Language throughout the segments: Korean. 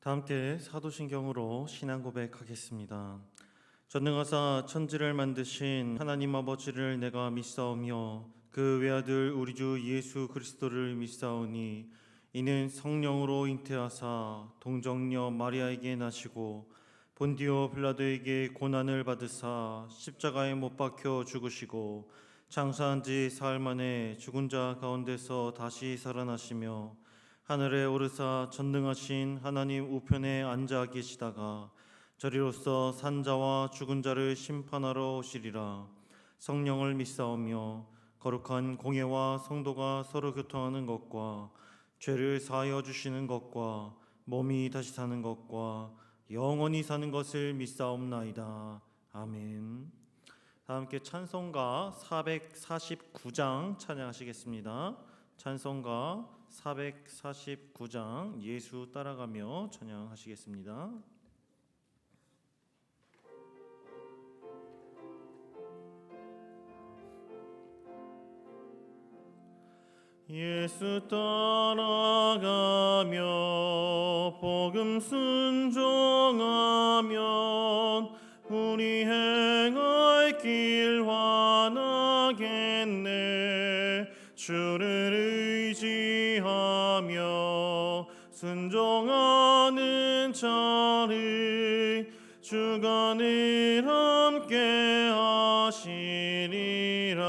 다 함께 사도신경으로 신앙 고백하겠습니다. 전능하사 천지를 만드신 하나님 아버지를 내가 믿사오며 그 외아들 우리 주 예수 그리스도를 믿사오니 이는 성령으로 잉태하사 동정녀 마리아에게 나시고 본디오 빌라도에게 고난을 받으사 십자가에 못 박혀 죽으시고 장사한 지 사흘 만에 죽은 자 가운데서 다시 살아나시며 하늘에 오르사 전능하신 하나님 우편에 앉아 계시다가 저리로서 산자와 죽은 자를 심판하러 오시리라. 성령을 믿사오며 거룩한 공예와 성도가 서로 교통하는 것과 죄를 사하여 주시는 것과 몸이 다시 사는 것과 영원히 사는 것을 믿사옵나이다. 아멘. 다 함께 찬송가 449장 찬양하시겠습니다. 찬송가 449장 예수 따라가며 찬양하시겠습니다. 예수 따라가며 복음 순종하면 우리 행할 길 환하겠네. 주를 의지하며 순종하는 자를 주가 늘 함께 하시리라.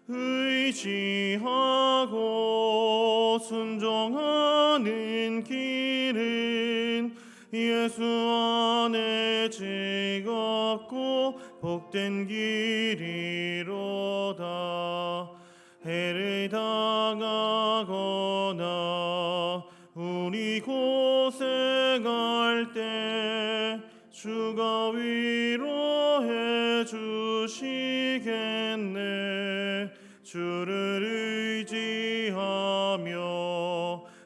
의지하고 순종하는 길은 예수 안에 즐겁고 복된 길이로다. 해를 당하거나 우리 고생할 때 주가 위로해 주시겠네. 주를 의지하며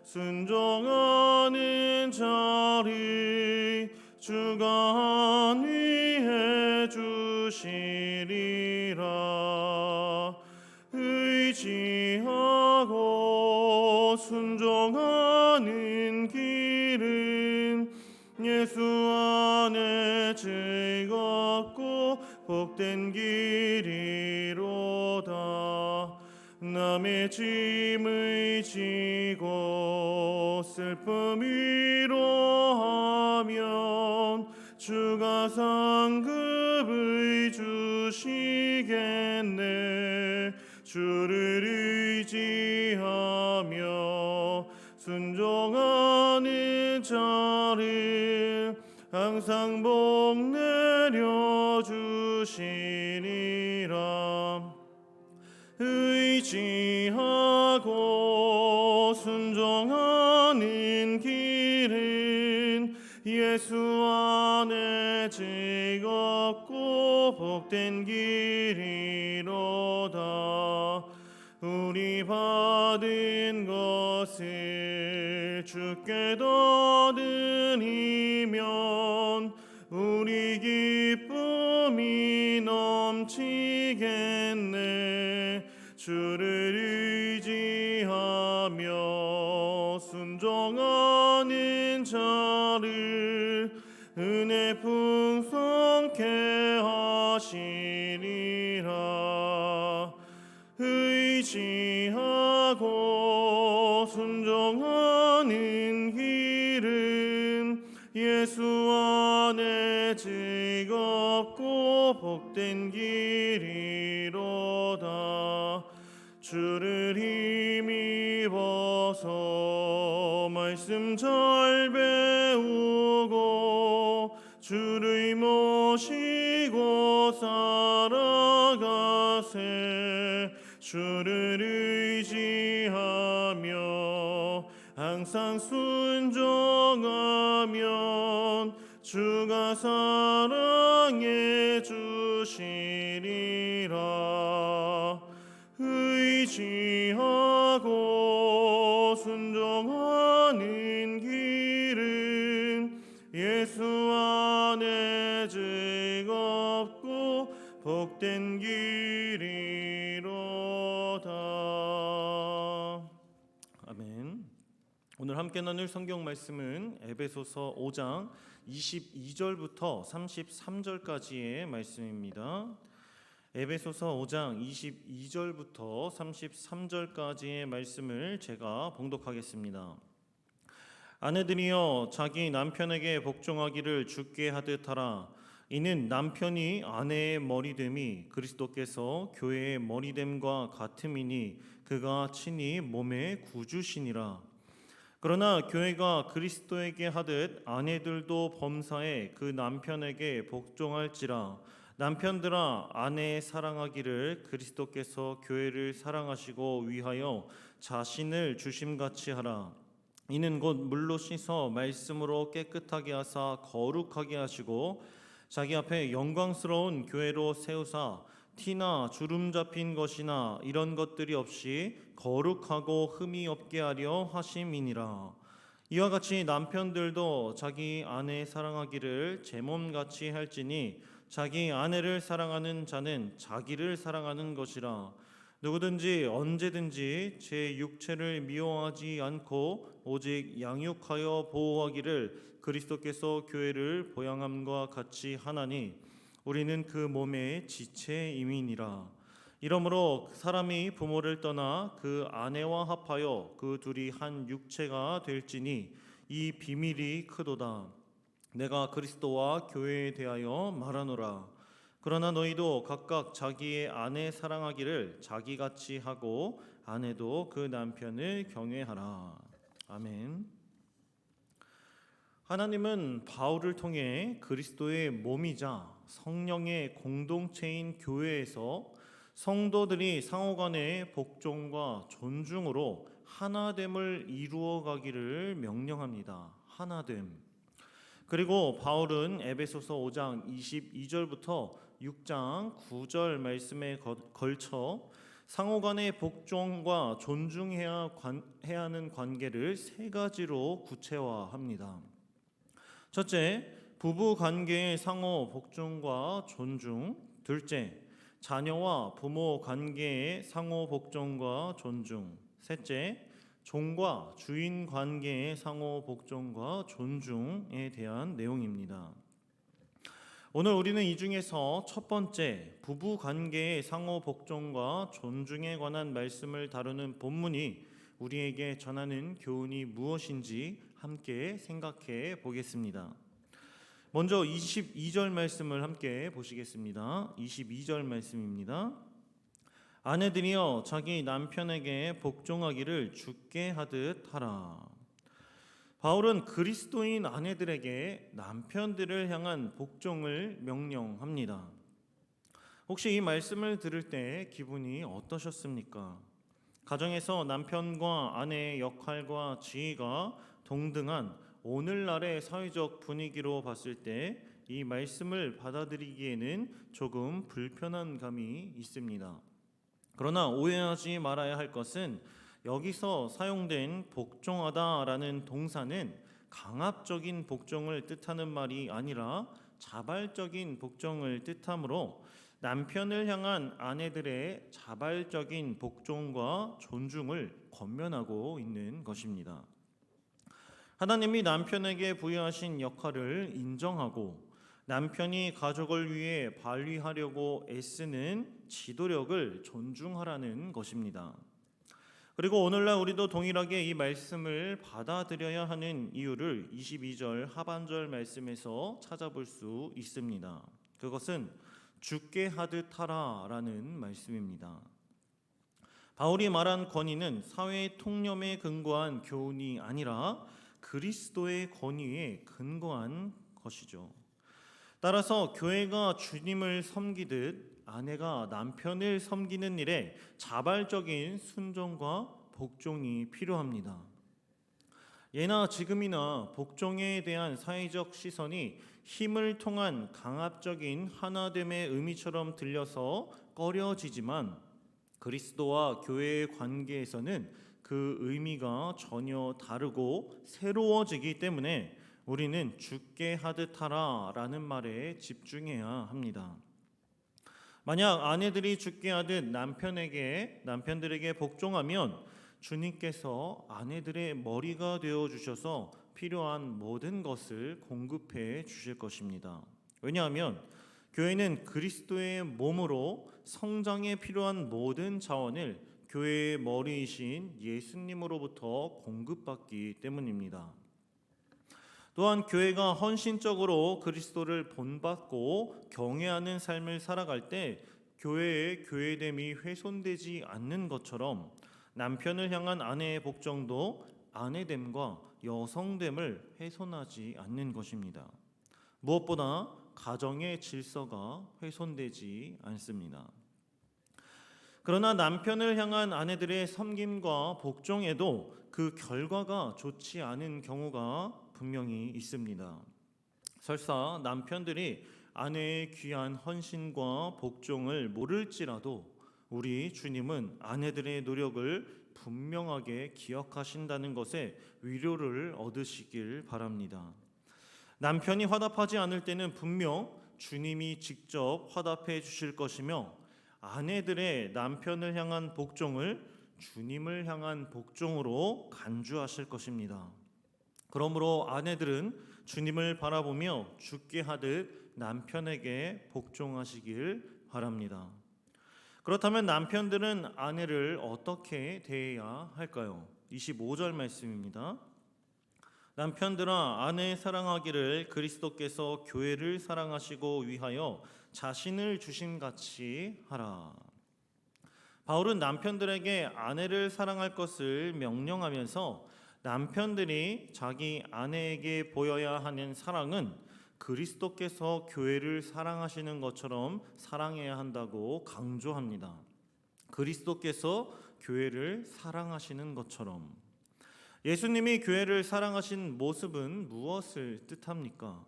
순종하는 자를 주가 안위해 주시리라. 의지하고 순종하는 길은 예수 안에 즐겁고 복된 길이로다. 남의 짐을 지고 슬픔 위로하면 주가 상급을 주시겠네. 주를 의지하며 순종하는 자를 항상 복 내려 주시리라. 의지하고 순종하는 길은 예수 안에 즐겁고 복된 길이로다. 우리 받은 것을 주께 더 드리면 우리 기쁨이 넘치겠네. 주를 의지하며 순종하는 자를 은혜 풍성케 하시리라. 의지하고 순종하는 길은 예수 안에 즐겁고 복된 길이로다. 주를 힘입어서 말씀 잘 배우고 주를 모시고 살아가세. 주를 의지하며 항상 순종하면 주가 사랑해 주시리라. 의지하고 순종하는 길은 예수 안에 즐겁고 복된 길이로다. 아멘. 오늘 오늘 함께 나눌 성경 말씀은 에베소서 5장 22절부터 33절까지의 말씀입니다. 에베소서 5장 22절부터 33절까지의 말씀을 제가 봉독하겠습니다. 아내들이여 자기 남편에게 복종하기를 주께 하듯 하라. 이는 남편이 아내의 머리됨이 그리스도께서 교회의 머리됨과 같음이니 그가 친히 몸의 구주시니라. 그러나 교회가 그리스도에게 하듯 아내들도 범사에 그 남편에게 복종할지라. 남편들아 아내 사랑하기를 그리스도께서 교회를 사랑하시고 위하여 자신을 주심같이 하라. 이는 곧 물로 씻어 말씀으로 깨끗하게 하사 거룩하게 하시고 자기 앞에 영광스러운 교회로 세우사 티나 주름 잡힌 것이나 이런 것들이 없이 거룩하고 흠이 없게 하려 하심이니라. 이와 같이 남편들도 자기 아내 사랑하기를 제 몸같이 할지니 자기 아내를 사랑하는 자는 자기를 사랑하는 것이라. 누구든지 언제든지 제 육체를 미워하지 않고 오직 양육하여 보호하기를 그리스도께서 교회를 보양함과 같이 하나니 우리는 그 몸의 지체임이니라. 이러므로 사람이 부모를 떠나 그 아내와 합하여 그 둘이 한 육체가 될지니 이 비밀이 크도다. 내가 그리스도와 교회에 대하여 말하노라. 그러나 너희도 각각 자기의 아내 사랑하기를 자기같이 하고 아내도 그 남편을 경외하라. 아멘. 하나님은 바울을 통해 그리스도의 몸이자 성령의 공동체인 교회에서 성도들이 상호간의 복종과 존중으로 하나됨을 이루어가기를 명령합니다. 하나됨. 그리고 바울은 에베소서 5장 22절부터 6장 9절 말씀에 걸쳐 상호간의 복종과 존중해야 하는 관계를 세 가지로 구체화합니다. 첫째, 부부 관계의 상호 복종과 존중. 둘째, 자녀와 부모 관계의 상호 복종과 존중. 셋째, 종과 주인 관계의 상호 복종과 존중에 대한 내용입니다. 오늘 우리는 이 중에서 첫 번째, 부부 관계의 상호 복종과 존중에 관한 말씀을 다루는 본문이 우리에게 전하는 교훈이 무엇인지 함께 생각해 보겠습니다. 먼저 22절 말씀을 함께 보시겠습니다. 22절 말씀입니다. 아내들이여 자기 남편에게 복종하기를 주께 하듯 하라. 바울은 그리스도인 아내들에게 남편들을 향한 복종을 명령합니다. 혹시 이 말씀을 들을 때 기분이 어떠셨습니까? 가정에서 남편과 아내의 역할과 지위가 동등한 오늘날의 사회적 분위기로 봤을 때 이 말씀을 받아들이기에는 조금 불편한 감이 있습니다. 그러나 오해하지 말아야 할 것은 여기서 사용된 복종하다라는 동사는 강압적인 복종을 뜻하는 말이 아니라 자발적인 복종을 뜻하므로 남편을 향한 아내들의 자발적인 복종과 존중을 권면하고 있는 것입니다. 하나님이 남편에게 부여하신 역할을 인정하고 남편이 가족을 위해 발휘하려고 애쓰는 지도력을 존중하라는 것입니다. 그리고 오늘날 우리도 동일하게 이 말씀을 받아들여야 하는 이유를 22절 하반절 말씀에서 찾아볼 수 있습니다. 그것은 주께 하듯 하라라는 말씀입니다. 바울이 말한 권위는 사회의 통념에 근거한 교훈이 아니라 그리스도의 권위에 근거한 것이죠. 따라서 교회가 주님을 섬기듯 아내가 남편을 섬기는 일에 자발적인 순종과 복종이 필요합니다. 예나 지금이나 복종에 대한 사회적 시선이 힘을 통한 강압적인 하나됨의 의미처럼 들려서 꺼려지지만 그리스도와 교회의 관계에서는 그 의미가 전혀 다르고 새로워지기 때문에 우리는 주께 하듯 하라라는 말에 집중해야 합니다. 만약 아내들이 주께 하듯 남편들에게 복종하면 주님께서 아내들의 머리가 되어 주셔서 필요한 모든 것을 공급해 주실 것입니다. 왜냐하면 교회는 그리스도의 몸으로 성장에 필요한 모든 자원을 교회의 머리이신 예수님으로부터 공급받기 때문입니다. 또한 교회가 헌신적으로 그리스도를 본받고 경외하는 삶을 살아갈 때 교회의 교회됨이 훼손되지 않는 것처럼 남편을 향한 아내의 복종도 아내됨과 여성됨을 훼손하지 않는 것입니다. 무엇보다 가정의 질서가 훼손되지 않습니다. 그러나 남편을 향한 아내들의 섬김과 복종에도 그 결과가 좋지 않은 경우가 분명히 있습니다. 설사 남편들이 아내의 귀한 헌신과 복종을 모를지라도 우리 주님은 아내들의 노력을 분명하게 기억하신다는 것에 위로를 얻으시길 바랍니다. 남편이 화답하지 않을 때는 분명 주님이 직접 화답해 주실 것이며 아내들의 남편을 향한 복종을 주님을 향한 복종으로 간주하실 것입니다. 그러므로 아내들은 주님을 바라보며 죽게 하듯 남편에게 복종하시길 바랍니다. 그렇다면 남편들은 아내를 어떻게 대해야 할까요? 25절 말씀입니다. 남편들아 아내 사랑하기를 그리스도께서 교회를 사랑하시고 위하여 자신을 주심같이 하라. 바울은 남편들에게 아내를 사랑할 것을 명령하면서 남편들이 자기 아내에게 보여야 하는 사랑은 그리스도께서 교회를 사랑하시는 것처럼 사랑해야 한다고 강조합니다. 그리스도께서 교회를 사랑하시는 것처럼. 예수님이 교회를 사랑하신 모습은 무엇을 뜻합니까?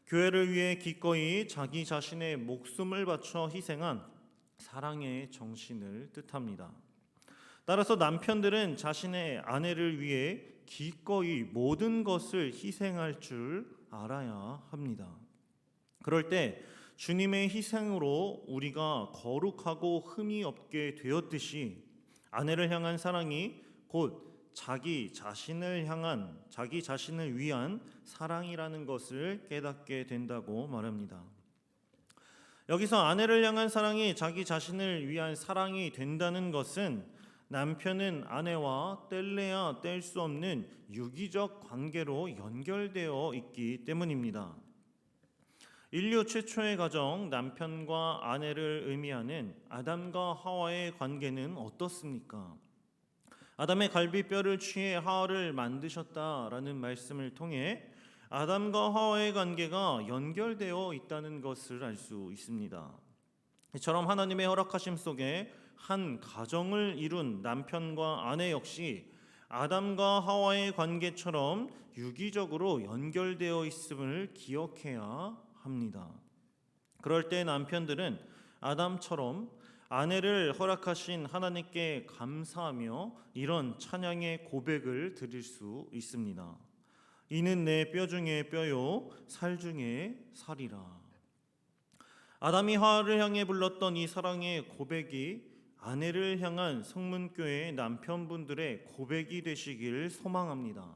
교회를 위해 기꺼이 자기 자신의 목숨을 바쳐 희생한 사랑의 정신을 뜻합니다. 따라서 남편들은 자신의 아내를 위해 기꺼이 모든 것을 희생할 줄 알아야 합니다. 그럴 때 주님의 희생으로 우리가 거룩하고 흠이 없게 되었듯이 아내를 향한 사랑이 곧 자기 자신을 위한 사랑이라는 것을 깨닫게 된다고 말합니다. 여기서 아내를 향한 사랑이 자기 자신을 위한 사랑이 된다는 것은 남편은 아내와 뗄래야 뗄 수 없는 유기적 관계로 연결되어 있기 때문입니다. 인류 최초의 가정, 남편과 아내를 의미하는 아담과 하와의 관계는 어떻습니까? 아담의 갈비뼈를 취해 하와를 만드셨다라는 말씀을 통해 아담과 하와의 관계가 연결되어 있다는 것을 알 수 있습니다. 이처럼 하나님의 허락하심 속에 한 가정을 이룬 남편과 아내 역시 아담과 하와의 관계처럼 유기적으로 연결되어 있음을 기억해야 합니다. 그럴 때 남편들은 아담처럼 아내를 허락하신 하나님께 감사하며 이런 찬양의 고백을 드릴 수 있습니다. 이는 내 뼈 중에 뼈요 살 중에 살이라. 아담이 하와를 향해 불렀던 이 사랑의 고백이 아내를 향한 성문교회의 남편분들의 고백이 되시길 소망합니다.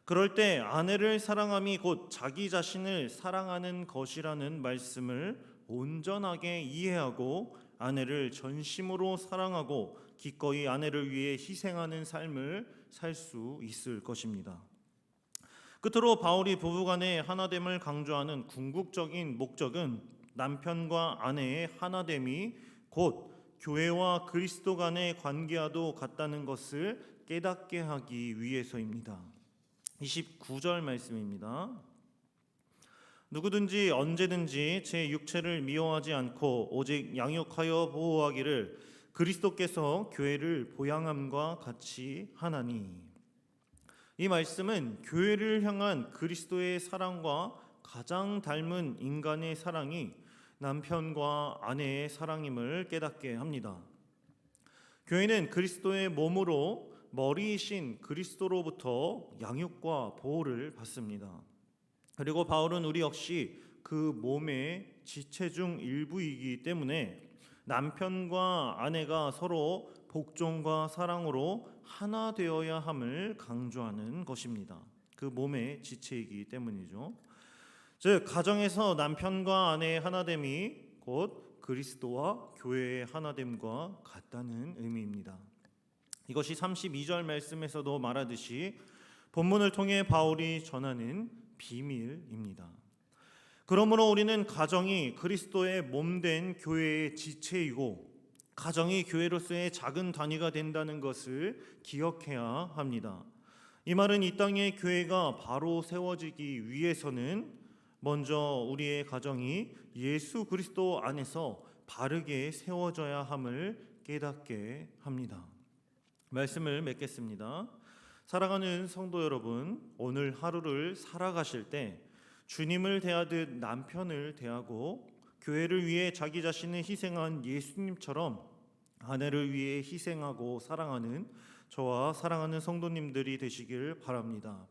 그럴 때 아내를 사랑함이 곧 자기 자신을 사랑하는 것이라는 말씀을 온전하게 이해하고 아내를 전심으로 사랑하고 기꺼이 아내를 위해 희생하는 삶을 살 수 있을 것입니다. 끝으로 바울이 부부간의 하나됨을 강조하는 궁극적인 목적은 남편과 아내의 하나됨이 곧 교회와 그리스도 간의 관계와도 같다는 것을 깨닫게 하기 위해서입니다. 29절 말씀입니다. 누구든지 언제든지 제 육체를 미워하지 않고 오직 양육하여 보호하기를 그리스도께서 교회를 보양함과 같이 하나니. 이 말씀은 교회를 향한 그리스도의 사랑과 가장 닮은 인간의 사랑이 남편과 아내의 사랑임을 깨닫게 합니다. 교회는 그리스도의 몸으로 머리이신 그리스도로부터 양육과 보호를 받습니다. 그리고 바울은 우리 역시 그 몸의 지체 중 일부이기 때문에 남편과 아내가 서로 복종과 사랑으로 하나 되어야 함을 강조하는 것입니다. 그 몸의 지체이기 때문이죠. 즉 가정에서 남편과 아내의 하나됨이 곧 그리스도와 교회의 하나됨과 같다는 의미입니다. 이것이 32절 말씀에서도 말하듯이 본문을 통해 바울이 전하는 비밀입니다. 그러므로 우리는 가정이 그리스도의 몸된 교회의 지체이고 가정이 교회로서의 작은 단위가 된다는 것을 기억해야 합니다. 이 말은 이 땅의 교회가 바로 세워지기 위해서는 먼저 우리의 가정이 예수 그리스도 안에서 바르게 세워져야 함을 깨닫게 합니다. 말씀을 맺겠습니다. 사랑하는 성도 여러분, 오늘 하루를 살아가실 때 주님을 대하듯 남편을 대하고 교회를 위해 자기 자신을 희생한 예수님처럼 아내를 위해 희생하고 사랑하는 저와 사랑하는 성도님들이 되시길 바랍니다.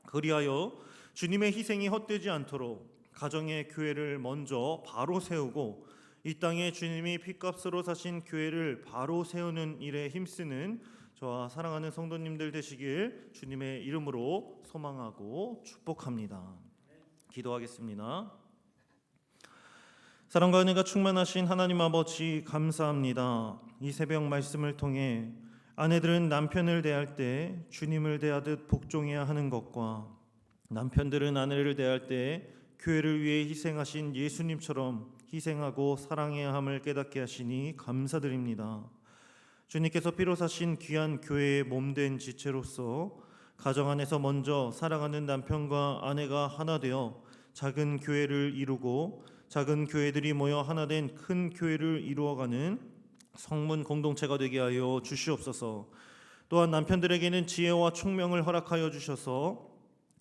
그리하여 주님의 희생이 헛되지 않도록 가정의 교회를 먼저 바로 세우고 이 땅에 주님이 핏값으로 사신 교회를 바로 세우는 일에 힘쓰는 저와 사랑하는 성도님들 되시길 주님의 이름으로 소망하고 축복합니다. 기도하겠습니다. 사랑과 은혜가 충만하신 하나님 아버지 감사합니다. 이 새벽 말씀을 통해 아내들은 남편을 대할 때 주님을 대하듯 복종해야 하는 것과 남편들은 아내를 대할 때 교회를 위해 희생하신 예수님처럼 희생하고 사랑해야 함을 깨닫게 하시니 감사드립니다. 주님께서 피로 사신 귀한 교회의 몸된 지체로서 가정 안에서 먼저 사랑하는 남편과 아내가 하나 되어 작은 교회를 이루고 작은 교회들이 모여 하나 된 큰 교회를 이루어가는 성문 공동체가 되게 하여 주시옵소서. 또한 남편들에게는 지혜와 총명을 허락하여 주셔서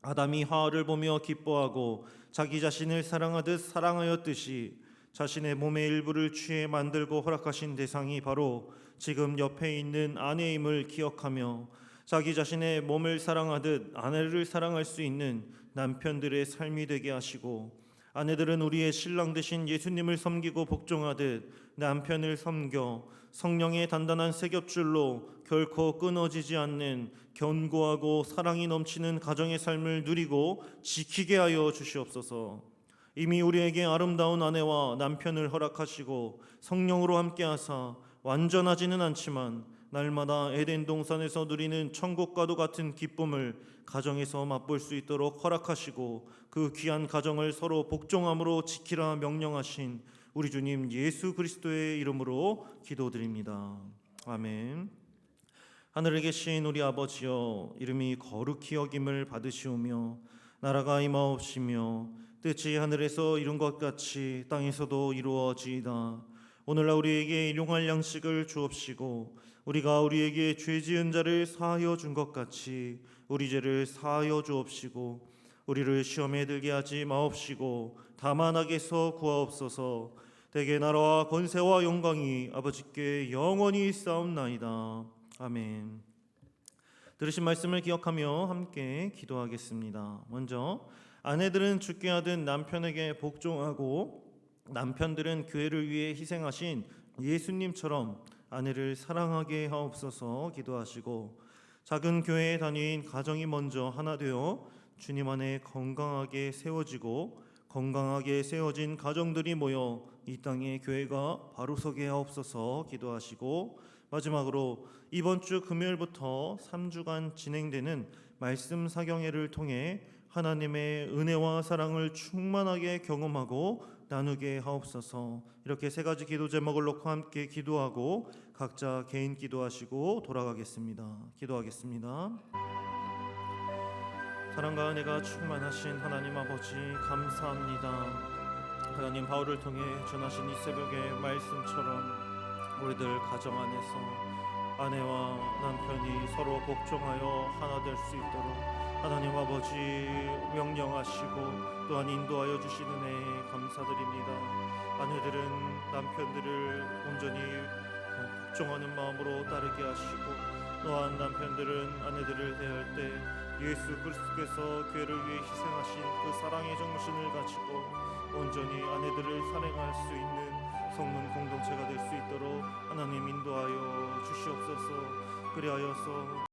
아담이 하와를 보며 기뻐하고 자기 자신을 사랑하듯 사랑하였듯이 자신의 몸의 일부를 취해 만들고 허락하신 대상이 바로 지금 옆에 있는 아내임을 기억하며 자기 자신의 몸을 사랑하듯 아내를 사랑할 수 있는 남편들의 삶이 되게 하시고 아내들은 우리의 신랑 되신 예수님을 섬기고 복종하듯 남편을 섬겨 성령의 단단한 세겹줄로 결코 끊어지지 않는 견고하고 사랑이 넘치는 가정의 삶을 누리고 지키게 하여 주시옵소서. 이미 우리에게 아름다운 아내와 남편을 허락하시고 성령으로 함께하사 완전하지는 않지만 날마다 에덴 동산에서 누리는 천국과도 같은 기쁨을 가정에서 맛볼 수 있도록 허락하시고 그 귀한 가정을 서로 복종함으로 지키라 명령하신 우리 주님 예수 그리스도의 이름으로 기도드립니다. 아멘. 하늘에 계신 우리 아버지여, 이름이 거룩히 여김을 받으시오며 나라가 임하옵시며 뜻이 하늘에서 이룬 것 같이 땅에서도 이루어지이다. 오늘날 우리에게 일용할 양식을 주옵시고 우리가 우리에게 죄 지은 자를 사하여 준 것 같이 우리 죄를 사하여 주옵시고 우리를 시험에 들게 하지 마옵시고 다만 악에서 구하옵소서. 대개 나라와 권세와 영광이 아버지께 영원히 있사옵나이다. 아멘. 들으신 말씀을 기억하며 함께 기도하겠습니다. 먼저 아내들은 죽게 하듯 남편에게 복종하고 남편들은 교회를 위해 희생하신 예수님처럼 아내를 사랑하게 하옵소서 기도하시고 작은 교회의 단위인 가정이 먼저 하나 되어 주님 안에 건강하게 세워지고 건강하게 세워진 가정들이 모여 이 땅의 교회가 바로 서게 하옵소서 기도하시고 마지막으로 이번 주 금요일부터 3주간 진행되는 말씀 사경회를 통해 하나님의 은혜와 사랑을 충만하게 경험하고 나누게 하옵소서. 이렇게 세 가지 기도 제목을 놓고 함께 기도하고 각자 개인 기도하시고 돌아가겠습니다. 기도하겠습니다. 사랑과 은혜가 충만하신 하나님 아버지 감사합니다. 하나님 바울을 통해 전하신 이 새벽의 말씀처럼 우리들 가정 안에서 아내와 남편이 서로 복종하여 하나 될 수 있도록 하나님 아버지 명령하시고 또한 인도하여 주시는 은혜에 감사드립니다. 아내들은 남편들을 온전히 복종하는 마음으로 따르게 하시고 또한 남편들은 아내들을 대할 때 예수 그리스도께서 교회를 위해 희생하신 그 사랑의 정신을 가지고 온전히 아내들을 사랑할 수 있는 성문 공동체가 될 수 있도록 하나님 인도하여 주시옵소서. 그리하여서